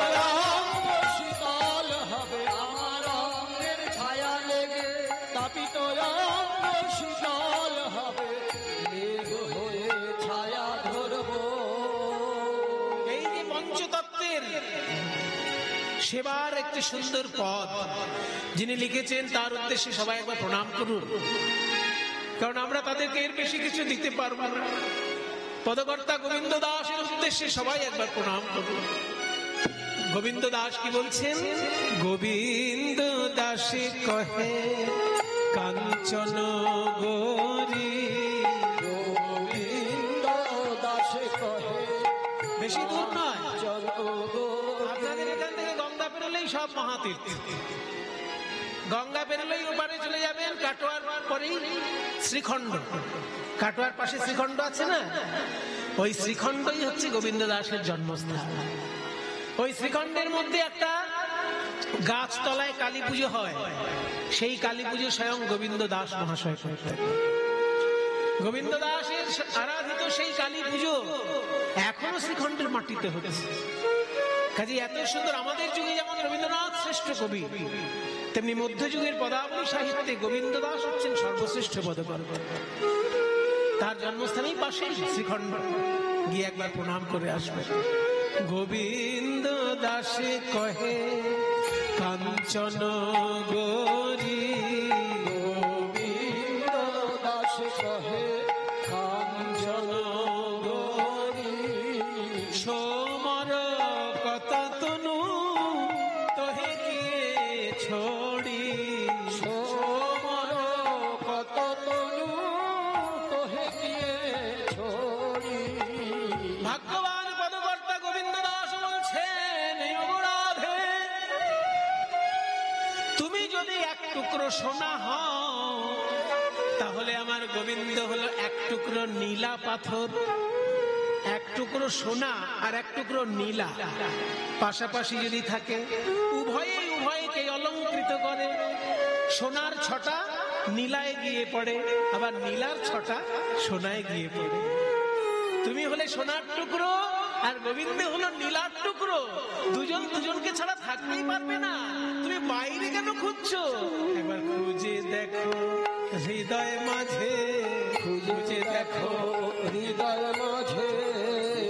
অঙ্গ শীতল হবে, আমার অঙ্গের ছায়া লেগে, তাপিত অঙ্গ শীতল হবে, মেঘ হয়ে ছায়া ধরব।
এই যে পঞ্চতত্ত্বের সেবার একটি সুন্দর পদ যিনি লিখেছেন, তার উদ্দেশ্যে সবাই একবার প্রণাম করুন, কারণ আমরা তাদেরকে এর বেশি কিছু দিতে পারবো না। পদকর্তা গোবিন্দ দাসের উদ্দেশ্যে সবাই একবার প্রণাম করুন। গোবিন্দ দাস কি বলছেন? গোবিন্দ দাসে কহে কাঞ্চন গৌরী,
গোবিন্দ দাসে কহে,
বেশি দূর নয়,
চলো গো,
আপনাদের এখান থেকে গঙ্গা পেরোলেই সব মহাতীর্থ। গঙ্গা পেরোলেই ওপারে চলে যাবেন, কাটোয়ার পরেই শ্রীখণ্ড, কাটোয়ার পাশে শ্রীখণ্ড আছে না, ওই শ্রীখণ্ডই হচ্ছে গোবিন্দ দাসের জন্মস্থান। ওই শ্রীখণ্ডের মধ্যে একটা গাছতলায় কালী পুজো হয়, সেই কালী পুজো স্বয়ং গোবিন্দ দাস মহাশয় করতেন। গোবিন্দ দাসের আরাধিত সেই কালী পুজো এখনো শ্রীখণ্ডের মাটিতে হচ্ছে। কাজে এত সুন্দর আমাদের যুগে যেমন রবীন্দ্রনাথ শ্রেষ্ঠ কবি, তেমনি মধ্যযুগের পদাবলী সাহিত্যে গোবিন্দ দাস হচ্ছেন সর্বশ্রেষ্ঠ পদকর্তা। তার জন্মস্থানেই পাশেই শ্রীখণ্ড, গিয়ে একবার প্রণাম করে আসবে। গোবিন্দ দাসে কহে কাঞ্চন গৌরী,
গোবিন্দ দাসে কহে কাঞ্চন গৌরী,
সোমর কত তনু তোহে গিয়ে ছড়ি,
সোমর কত তনু তোহে গিয়ে ছড়ি।
ভাগ্যবান পদকর্তা গোবিন্দ দাস বলছেন, এই অপরাধে তুমি যদি এক টুকরো সোনা হও, তাহলে আমার গোবিন্দ হলো এক টুকরো নীলা পাথর। এক টুকরো সোনা আর এক টুকরো নীলা পাশাপাশি যদি থাকে, উভয়কে অলঙ্কৃত করে। সোনার ছটা নীলায় গিয়ে পড়ে, আবার নীলার ছটা সোনায় গিয়ে পড়ে। তুমি হলে সোনার টুকরো আর গোবিন্দ হলো নীলার টুকরো। দুজন দুজনকে ছাড়া থাকতেই পারবে না। তুমি বাইরে কেন খুঁজছো? একবার খুঁজে দেখো হৃদয় মাঝে, খুঁজে দেখো
হৃদয় মাঝে,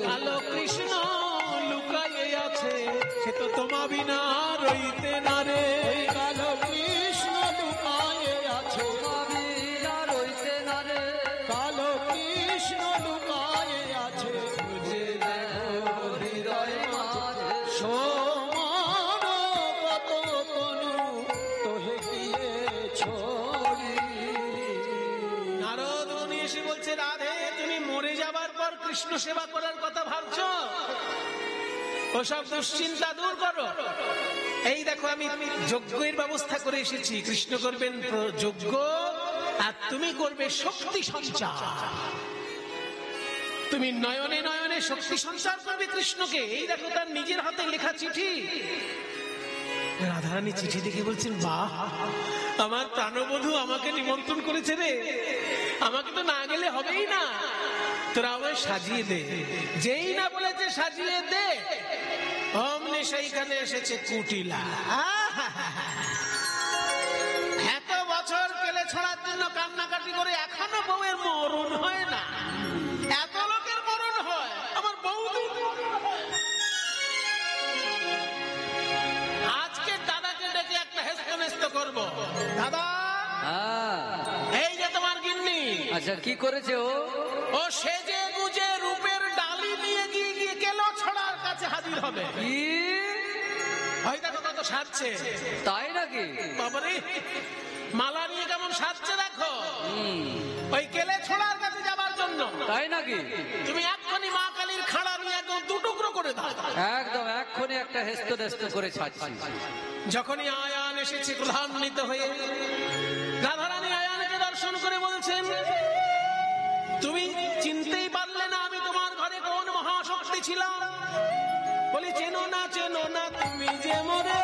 কালো কৃষ্ণ লুকায়ে আছে, সে তো তোমা বিনা রইতে না রে।
কালো কৃষ্ণ লুকায়ে আছে, বিনা রইতে না রে। কালো কৃষ্ণ লুকায়ে আছে,
খুঁজে দেখো
হৃদয় মাঝে। সোমর কত তনু তোহে গিয়ে ছড়ি।
নারদ মুনি এসে বলছে, রাধে তুমি মরে যাবার পর কৃষ্ণ সেবা করার কথা ভাবছো? ওসব দুশ্চিন্তা দূর করো। এই দেখো আমি যজ্ঞের ব্যবস্থা করে এসেছি। কৃষ্ণ করবেন যজ্ঞ আর তুমি করবে শক্তি সঞ্চার। তুমি নয়নে নয়নে শক্তি সঞ্চার করবে কৃষ্ণকে। এই দেখো তার নিজের হাতে লেখা চিঠি। রাধারানী চিঠি দেখে বলছেন, বাহ, আমার প্রাণবধূ আমাকে নিমন্ত্রণ করেছে রে, আমাকে তো না গেলে হবেই না, তোরা আমায় সাজিয়ে দে। যেই না বলেছে সাজিয়ে দে, অমনি সেইখানে এসেছে কুটিলা। এত বছর কেলে ছড়ার জন্য কান্নাকাটি করে এখনো বউয়ের মরণ হয় না। এত লোকের মরণ হয়, আমার বউ আজকে দাদাকে ডেকে একটা হেস্তনেস্ত করবো। দাদা, এই যে তোমার গিন্নি।
আচ্ছা, কি করেছে ও?
ও সেজে গুজে রূপের ডালি নিয়ে গিয়ে গিয়ে কেলো ছড়ার কাছে হাজির হবে।
কি?
ওই দেখো কত সাজছে।
তাই নাকি?
বাবারে, মালা নিয়ে কেমন সাজছে দেখো, ওই কেলে ছড়ার কাছে যাবার জন্য।
তাই নাকি?
তুমি এক্ষুনি মা কালীর খাড়া নিয়ে একদম দুটুকরো করে দাও।
একদম এক্ষুনি একটা হেস্ত নেস্ত করে ছাড়ছি।
যখনই আয়ান এসেছে ক্রোধান্বিত হয়ে, রাধারানী আয়ানকে দর্শন করে বলছেন, তুমি চিনতেই পারলে না আমি তোমার ঘরে কোন মহাশক্তি ছিলাম? বলি, চেনো না তুমি যে মোরে,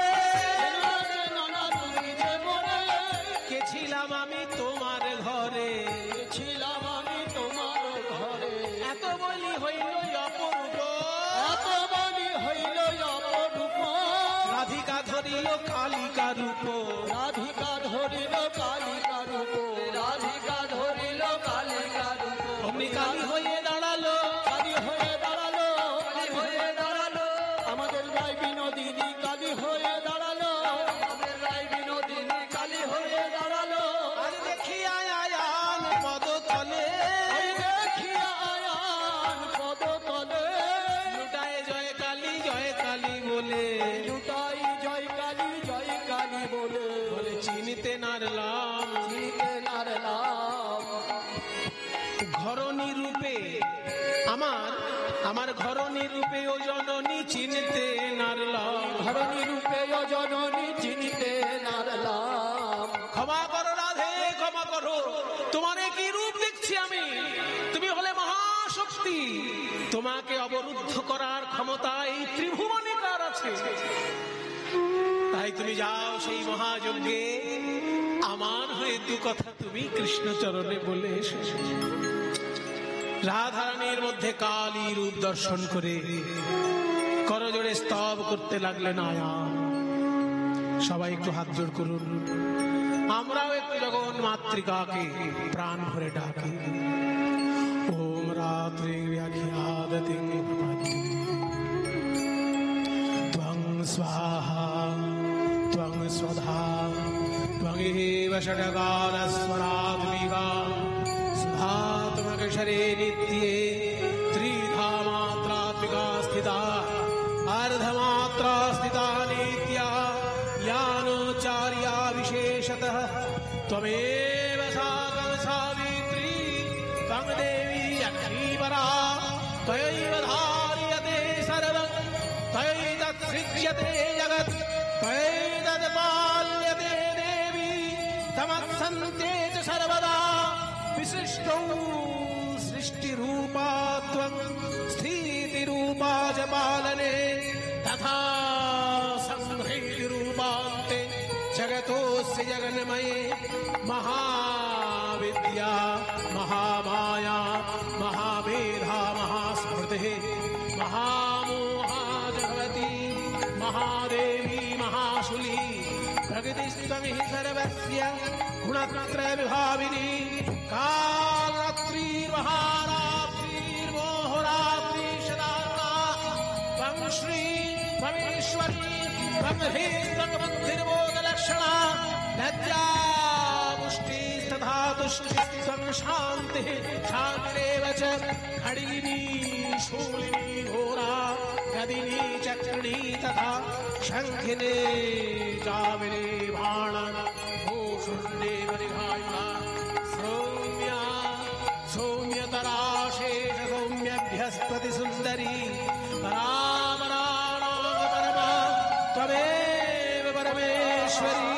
কে ছিলাম আমি তোমার ঘরে,
ছিলাম আমি তোমার ঘরে।
এত বলি হইল অপরূপ,
এত বলি হইল অপরূপ।
রাধিকা ধরিল কালিকা রূপ,
রাধিকা ধরিল কালিকা রূপ। রাধিকা ধরিল কালিকা রূপ।
অমনি কালী হয়ে দাঁড়ালো,
কালী হয়ে দাঁড়ালো, কালী হয়ে দাঁড়ালো। আমাদের রায় বিনোদিনী কালী হয়ে দাঁড়ালো, আমাদের রায় বিনোদিনী কালী হয়ে দাঁড়ালো।
আর দেখিয়া আয়ান পদতলে,
দেখিয়া আয়ান পদতলে,
লুটায় জয় কালী বলে,
লুটাই জয় কালী বলে,
বলে চিনিতে নারলাম
চিনিতে নারলাম।
ঘরণী রূপে আমার ঘরণী রূপে ও জননী চিনিতে নারলাম।
ধরণী রূপে জননী চিনিতে নারলাম।
ক্ষমা করো রাধে, ক্ষমা করো, তোমার কি রূপ দেখছি আমি? তুমি হলে মহাশক্তি, তোমাকে অবরুদ্ধ করার ক্ষমতা এই ত্রিভুবনে কার আছে? তাই তুমি যাও সেই মহাযজ্ঞে, আমার হয়ে দু কথা তুমি কৃষ্ণ চরণে বলে এসো। রাধারানীর মধ্যে কালী রূপ দর্শন করে করজোড়ে স্তব করতে লাগলেন আয়া। সবাই একটু হাত জোড় করুন, আমরাও একটু জগন মাতৃকাকে প্রাণ ভরে ডাকি। ওম রাত্রি ব্যাখ্যাদতি ত্বং স্বাহা ত্বং স্বধা ত্বঙেব ষড্গানস্বরাত্মিকা सुधात्मकशरे नित्ये त्रिधा मात्रात्मिका स्थिता अर्धमात्रा स्थिता नित्या यानोचार्या विशेषतः त्वमेव सा सावित्री त्वं देवी अग्निपरा त्वयैव धार्यते सर्वं त्वयैतत्सृज्यते जगत् त्वयैतत्पाल्यते देवी तमत्सन्ते च सर्वदा विशिष्टौ सृष्टिरूपा त्वं स्थितिरूपा च पालने तथा संहृतिरूपान्ते जगतोऽस्य जगन्मये महाविद्या महामाया महामेधा महास्मृतिः महामोहा जगवती महादेवी महाशूली प्रकृतिस्त्वं हि सर्वस्य गुणत्रय विभाविनी कालरात्रिर्महारात्रिर्मोहरात्रि शदाता त्वं श्री त्वमीश्वरी त्वं हि त्वं लज्जा पुष्टिस्तथा तुष्टिस्त्वं शान्तिः शान्तिरेव च खड्गिनी शूलिनी घोरा गदिनी चक्रिणी तथा शङ्खिनी चाविनी बाण भूषुण्डे परिघायुधा सौम्या सौम्यतरा शेष सौम्यभ्यस्पति सुन्दरी परापराणां परमा त्वमेव परमेश्वरी